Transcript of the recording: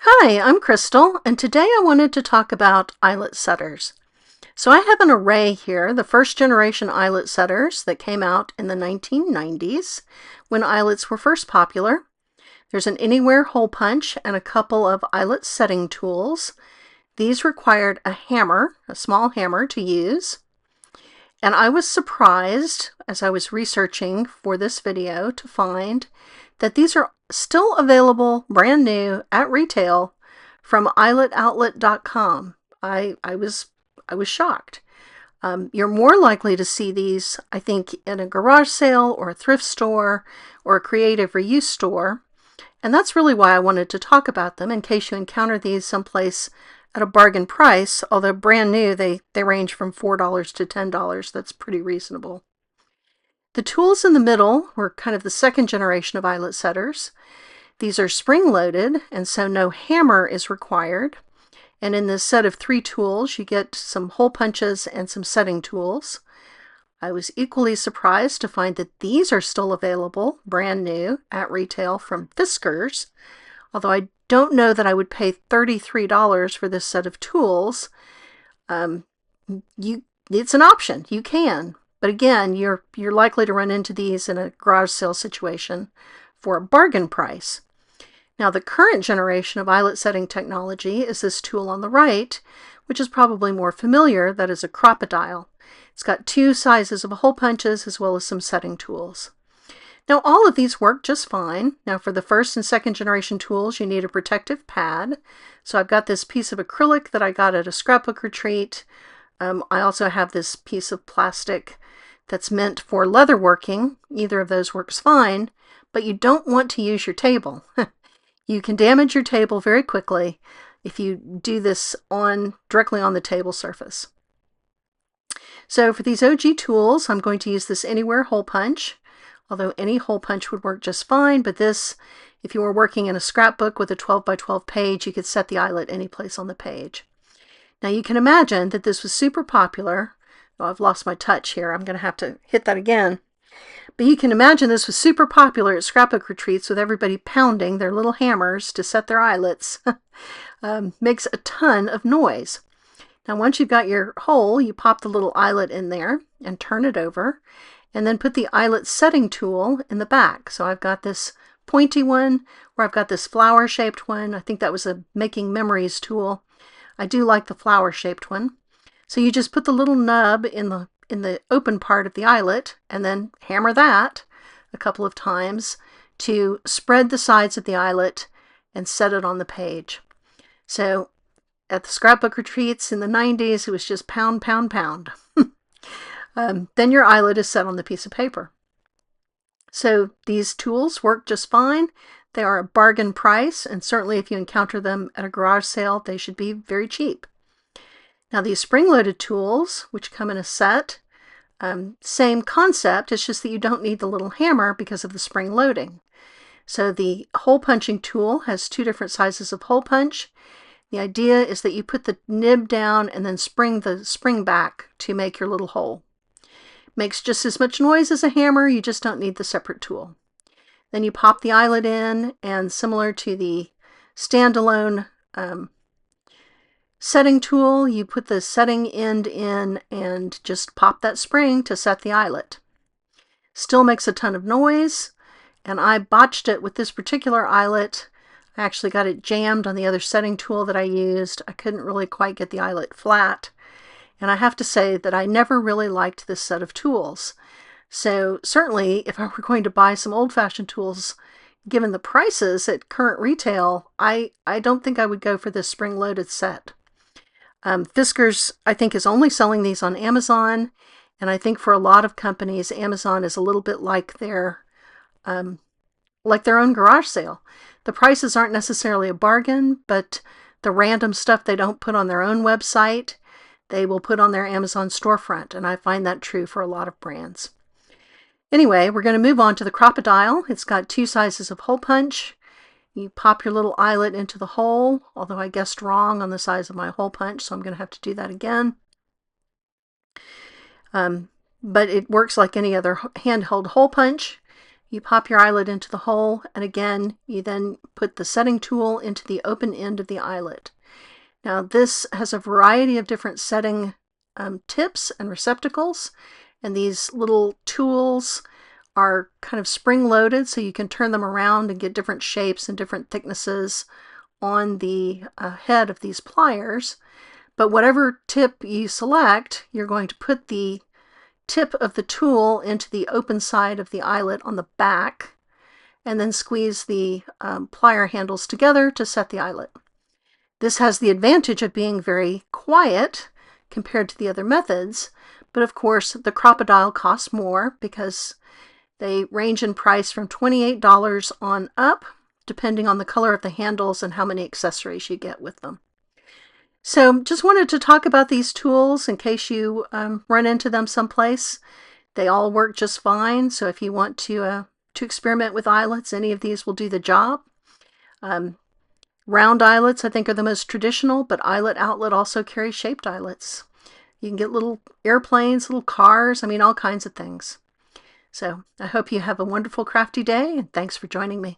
Hi, I'm Crystal, and today I wanted to talk about eyelet setters. So I have an array here, the first generation eyelet setters that came out in the 1990s when eyelets were first popular. There's an anywhere hole punch and a couple of eyelet setting tools. These required a hammer, a small hammer, to use. And I was surprised as I was researching for this video to find that these are still available brand new at retail from eyeletoutlet.com. I was shocked. You're more likely to see these, I think, in a garage sale or a thrift store or a creative reuse store. And that's really why I wanted to talk about them in case you encounter these someplace at a bargain price. Although brand new, they range from $4 to $10. That's pretty reasonable. The tools in the middle were kind of the second generation of eyelet setters. These are spring-loaded, and so no hammer is required. And in this set of 3 tools, you get some hole punches and some setting tools. I was equally surprised to find that these are still available, brand new, at retail from Fiskars, although I don't know that I would pay $33 for this set of tools. It's an option. You can. But again, you're likely to run into these in a garage sale situation for a bargain price. Now, the current generation of eyelet setting technology is this tool on the right, which is probably more familiar. That is a Crop-A-Dile. It's got 2 sizes of hole punches as well as some setting tools. Now, all of these work just fine. Now, for the first and second generation tools, you need a protective pad. So I've got this piece of acrylic that I got at a scrapbook retreat. I also have this piece of plastic that's meant for leather working. Either of those works fine, but you don't want to use your table. You can damage your table very quickly if you do this directly on the table surface. So for these OG tools, I'm going to use this anywhere hole punch, although any hole punch would work just fine, but this, if you were working in a scrapbook with a 12 by 12 page, you could set the eyelet any place on the page. Now you can imagine that this was super popular. Oh, I've lost my touch here. I'm going to have to hit that again. But you can imagine this was super popular at scrapbook retreats with everybody pounding their little hammers to set their eyelets. Makes a ton of noise. Now once you've got your hole, you pop the little eyelet in there and turn it over, and then put the eyelet setting tool in the back. So I've got this pointy one, or I've got this flower shaped one. I think that was a Making Memories tool. I do like the flower shaped one. So you just put the little nub in the open part of the eyelet and then hammer that a couple of times to spread the sides of the eyelet and set it on the page. So at the scrapbook retreats in the 90s, it was just pound, pound, pound. Then your eyelet is set on the piece of paper. So these tools work just fine. They are a bargain price, and certainly if you encounter them at a garage sale, they should be very cheap. Now these spring-loaded tools, which come in a set, same concept, it's just that you don't need the little hammer because of the spring loading. So the hole punching tool has 2 different sizes of hole punch. The idea is that you put the nib down and then spring the spring back to make your little hole. Makes just as much noise as a hammer, you just don't need the separate tool. Then you pop the eyelet in, and similar to the standalone setting tool, you put the setting end in and just pop that spring to set the eyelet. Still makes a ton of noise, and I botched it with this particular eyelet. I actually got it jammed on the other setting tool that I used. I couldn't really quite get the eyelet flat, and I have to say that I never really liked this set of tools. So certainly if I were going to buy some old-fashioned tools, given the prices at current retail, I don't think I would go for this spring-loaded set. Fiskars, I think, is only selling these on Amazon, and I think for a lot of companies, Amazon is a little bit like their own garage sale. The prices aren't necessarily a bargain, but the random stuff they don't put on their own website, they will put on their Amazon storefront, and I find that true for a lot of brands. Anyway, we're going to move on to the Crop-A-Dile. It's got 2 sizes of hole punch. You pop your little eyelet into the hole, although I guessed wrong on the size of my hole punch, so I'm going to have to do that again. But it works like any other handheld hole punch. You pop your eyelet into the hole, and again, you then put the setting tool into the open end of the eyelet. Now this has a variety of different setting tips and receptacles, and these little tools are kind of spring-loaded, so you can turn them around and get different shapes and different thicknesses on the head of these pliers. But whatever tip you select, you're going to put the tip of the tool into the open side of the eyelet on the back, and then squeeze the plier handles together to set the eyelet. This has the advantage of being very quiet compared to the other methods, but of course the Crop-A-Dile costs more because they range in price from $28 on up, depending on the color of the handles and how many accessories you get with them. So just wanted to talk about these tools in case you run into them someplace. They all work just fine, so if you want to experiment with eyelets, any of these will do the job. Round eyelets I think are the most traditional, but Eyelet Outlet also carries shaped eyelets. You can get little airplanes, little cars, I mean all kinds of things. So I hope you have a wonderful crafty day, and thanks for joining me.